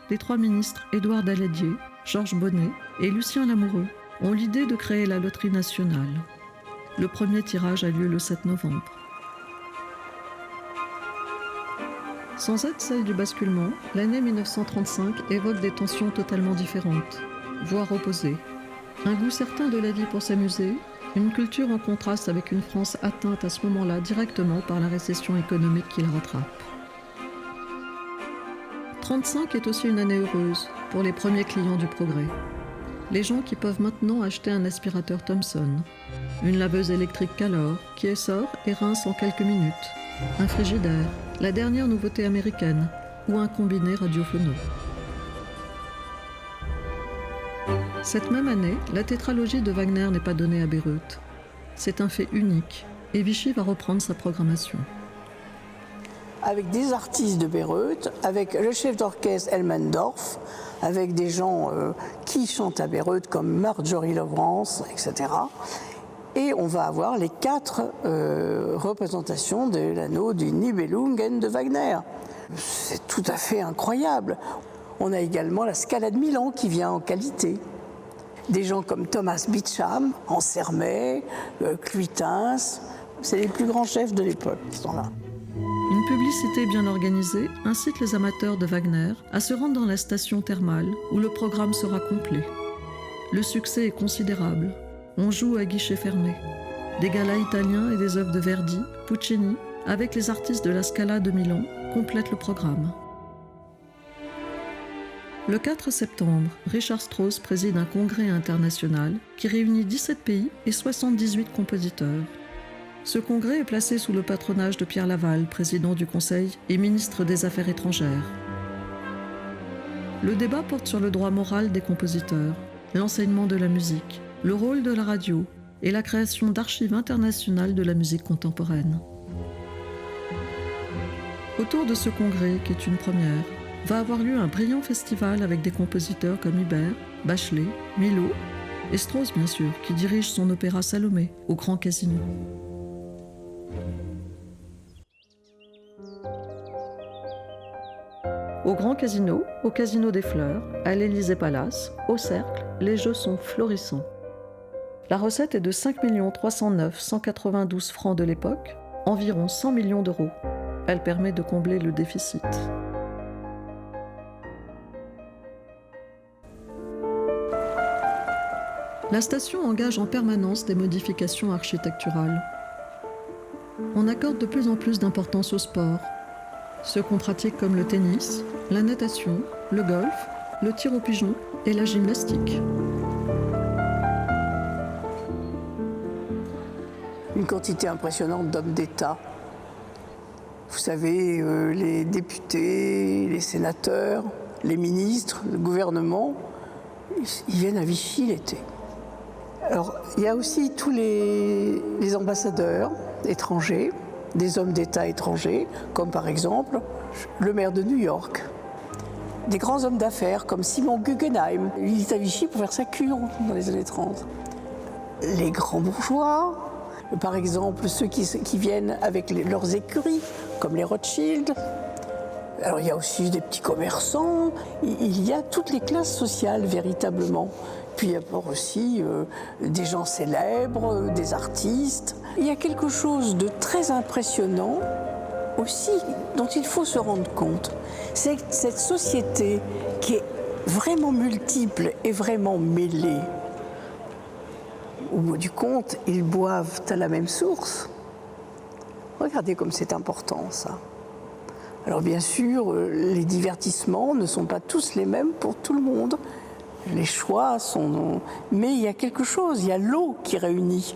les 3 ministres Édouard Daladier, Georges Bonnet et Lucien Lamoureux ont l'idée de créer la loterie nationale. Le premier tirage a lieu le 7 novembre. Sans être celle du basculement, l'année 1935 évoque des tensions totalement différentes, voire opposées. Un goût certain de la vie pour s'amuser, une culture en contraste avec une France atteinte à ce moment-là directement par la récession économique qui la rattrape. 1935 est aussi une année heureuse pour les premiers clients du progrès. Les gens qui peuvent maintenant acheter un aspirateur Thomson, une laveuse électrique Calor qui essore et rince en quelques minutes, un frigidaire, la dernière nouveauté américaine, ou un combiné radiophono. Cette même année, la tétralogie de Wagner n'est pas donnée à Bayreuth. C'est un fait unique, et Vichy va reprendre sa programmation. Avec des artistes de Bayreuth, avec le chef d'orchestre Elmendorf, avec des gens qui chantent à Bayreuth comme Marjorie Lawrence, etc. Et on va avoir les 4 représentations de l'anneau du Nibelungen de Wagner. C'est tout à fait incroyable. On a également la Scala de Milan qui vient en qualité. Des gens comme Thomas Beecham, Ansermet, Cluitens, c'est les plus grands chefs de l'époque qui sont là. Une publicité bien organisée incite les amateurs de Wagner à se rendre dans la station thermale où le programme sera complet. Le succès est considérable. On joue à guichet fermé. Des galas italiens et des œuvres de Verdi, Puccini, avec les artistes de la Scala de Milan, complètent le programme. Le 4 septembre, Richard Strauss préside un congrès international qui réunit 17 pays et 78 compositeurs. Ce congrès est placé sous le patronage de Pierre Laval, président du Conseil et ministre des Affaires étrangères. Le débat porte sur le droit moral des compositeurs, l'enseignement de la musique, le rôle de la radio et la création d'archives internationales de la musique contemporaine. Autour de ce congrès, qui est une première, va avoir lieu un brillant festival avec des compositeurs comme Ibert, Bachelet, Milhaud et Strauss bien sûr, qui dirige son opéra Salomé au Grand Casino. Au Grand Casino, au Casino des Fleurs, à l'Élysée Palace, au Cercle, les jeux sont florissants. La recette est de 5 309 192 francs de l'époque, environ 100 millions d'euros. Elle permet de combler le déficit. La station engage en permanence des modifications architecturales. On accorde de plus en plus d'importance au sport, ceux qu'on pratique comme le tennis, la natation, le golf, le tir au pigeon et la gymnastique. Une quantité impressionnante d'hommes d'État. Vous savez, les députés, les sénateurs, les ministres, le gouvernement, ils viennent à Vichy l'été. Alors, il y a aussi tous les ambassadeurs étrangers, des hommes d'État étrangers, comme par exemple le maire de New York. Des grands hommes d'affaires comme Simon Guggenheim. Il est à Vichy pour faire sa cure dans les années 30. Les grands bourgeois, par exemple ceux qui viennent avec leurs écuries, comme les Rothschild. Alors il y a aussi des petits commerçants, il y a toutes les classes sociales véritablement. Puis il y a aussi des gens célèbres, des artistes. Il y a quelque chose de très impressionnant aussi dont il faut se rendre compte. C'est cette société qui est vraiment multiple et vraiment mêlée. Au bout du compte, ils boivent à la même source. Regardez comme c'est important ça. Alors bien sûr, les divertissements ne sont pas tous les mêmes pour tout le monde. Les choix sont... Mais il y a quelque chose, il y a l'eau qui réunit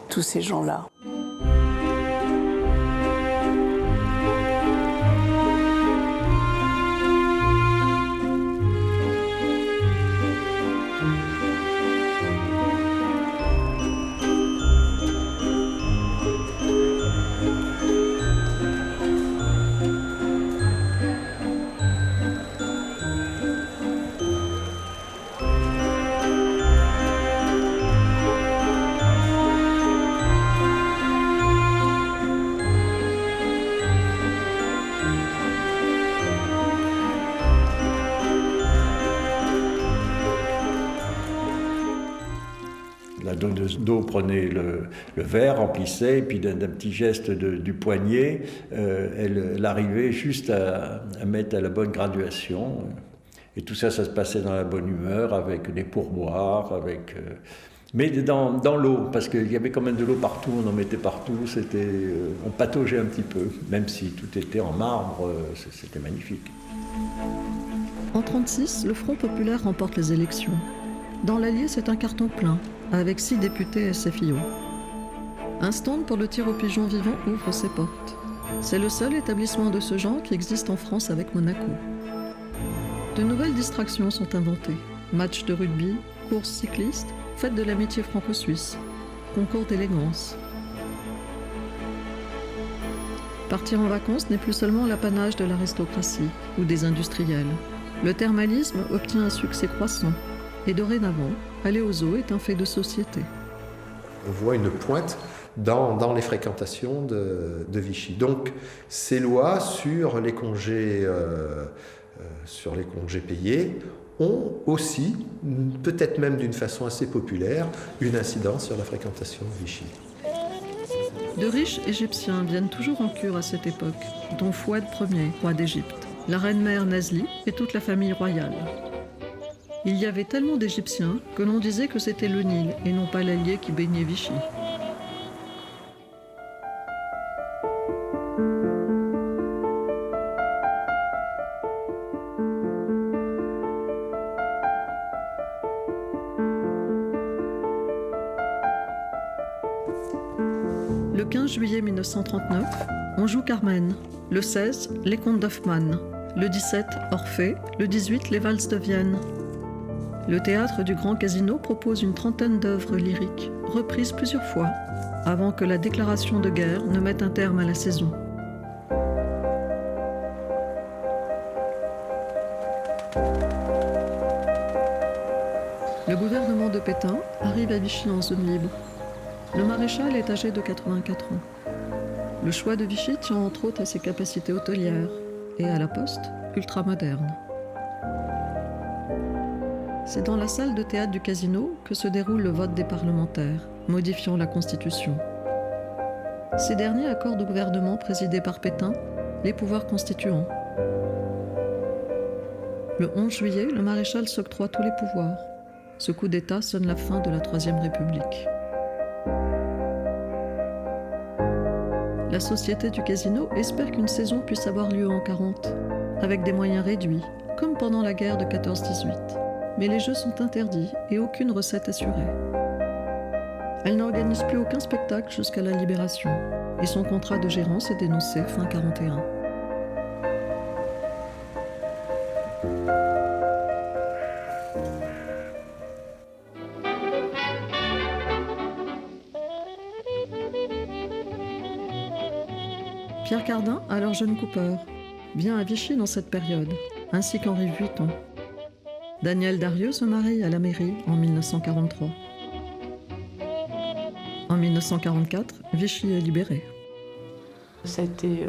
tous ces gens-là. La donneuse d'eau prenait le verre, remplissait, et puis d'un petit geste du poignet, elle arrivait juste à mettre à la bonne graduation. Et tout ça, ça se passait dans la bonne humeur, avec des pourboires, mais dans l'eau, parce qu'il y avait quand même de l'eau partout, on en mettait partout, on pataugeait un petit peu, même si tout était en marbre, c'était magnifique. En 1936, le Front populaire remporte les élections. Dans l'Allier, c'est un carton plein, avec 6 députés SFIO. Un stand pour le tir au pigeon vivant ouvre ses portes. C'est le seul établissement de ce genre qui existe en France avec Monaco. De nouvelles distractions sont inventées. Matchs de rugby, courses cyclistes, fête de l'amitié franco-suisse, concours d'élégance. Partir en vacances n'est plus seulement l'apanage de l'aristocratie ou des industriels. Le thermalisme obtient un succès croissant. Et dorénavant, aller au zoo est un fait de société. On voit une pointe dans les fréquentations de Vichy. Donc, ces lois sur les congés payés ont aussi, peut-être même d'une façon assez populaire, une incidence sur la fréquentation de Vichy. De riches Égyptiens viennent toujours en cure à cette époque, dont Fouad Ier, roi d'Égypte, la reine-mère Nazli et toute la famille royale. Il y avait tellement d'Égyptiens que l'on disait que c'était le Nil et non pas l'Allier qui baignait Vichy. Le Le 15 juillet 1939, on joue Carmen. Le 16, les Contes d'Hoffmann. Le 17, Orphée. Le 18, les Valses de Vienne. Le théâtre du Grand Casino propose une trentaine d'œuvres lyriques, reprises plusieurs fois, avant que la déclaration de guerre ne mette un terme à la saison. Le gouvernement de Pétain arrive à Vichy en zone libre. Le maréchal est âgé de 84 ans. Le choix de Vichy tient entre autres à ses capacités hôtelières et à la poste ultramoderne. C'est dans la salle de théâtre du Casino que se déroule le vote des parlementaires, modifiant la Constitution. Ces derniers accordent au gouvernement présidé par Pétain les pouvoirs constituants. Le 11 juillet, le maréchal s'octroie tous les pouvoirs. Ce coup d'État sonne la fin de la Troisième République. La Société du Casino espère qu'une saison puisse avoir lieu en 40, avec des moyens réduits, comme pendant la guerre de 14-18. Mais les jeux sont interdits et aucune recette assurée. Elle n'organise plus aucun spectacle jusqu'à la Libération, et son contrat de gérance est dénoncé fin 41. Pierre Cardin, alors jeune Cooper, vient à Vichy dans cette période, ainsi qu'Henri Vuitton. Daniel Darieux se marie à la mairie en 1943. En 1944, Vichy est libéré. Ça a été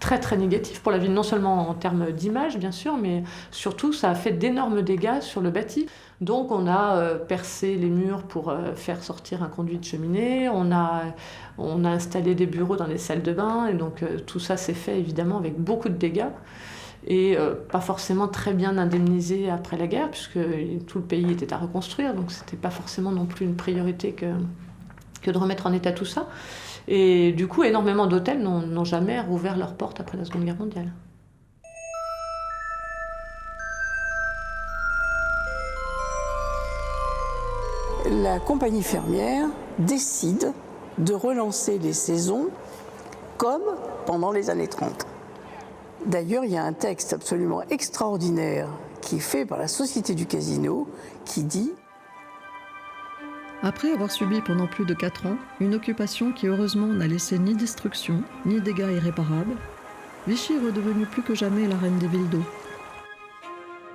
très très négatif pour la ville, non seulement en termes d'image bien sûr, mais surtout ça a fait d'énormes dégâts sur le bâti. Donc on a percé les murs pour faire sortir un conduit de cheminée, on a installé des bureaux dans les salles de bain, et donc tout ça s'est fait évidemment avec beaucoup de dégâts. Et pas forcément très bien indemnisé après la guerre, puisque tout le pays était à reconstruire, donc c'était pas forcément non plus une priorité que de remettre en état tout ça. Et du coup, énormément d'hôtels n'ont jamais rouvert leurs portes après la Seconde Guerre mondiale. La compagnie fermière décide de relancer les saisons comme pendant les années 30. D'ailleurs, il y a un texte absolument extraordinaire qui est fait par la Société du Casino qui dit « Après avoir subi pendant plus de 4 ans une occupation qui heureusement n'a laissé ni destruction, ni dégâts irréparables, Vichy est redevenue plus que jamais la reine des villes d'eau.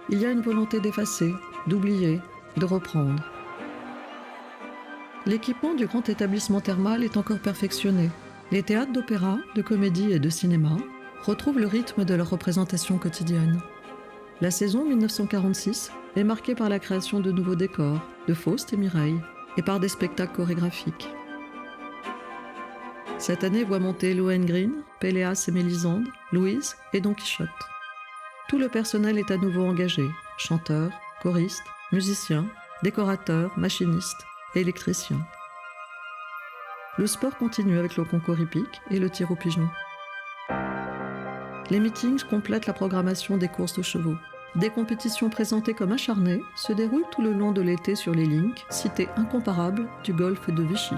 Il y a une volonté d'effacer, d'oublier, de reprendre. L'équipement du grand établissement thermal est encore perfectionné. Les théâtres d'opéra, de comédie et de cinéma retrouvent le rythme de leur représentation quotidienne. La saison 1946 est marquée par la création de nouveaux décors, de Faust et Mireille, et par des spectacles chorégraphiques. Cette année voit monter Lohengrin, Péléas et Mélisande, Louise et Don Quichotte. Tout le personnel est à nouveau engagé, chanteurs, choristes, musiciens, décorateurs, machinistes, électriciens. Le sport continue avec le concours hippique et le tir au pigeon. Les meetings complètent la programmation des courses de chevaux. Des compétitions présentées comme acharnées se déroulent tout le long de l'été sur les links, cité incomparables du golfe de Vichy.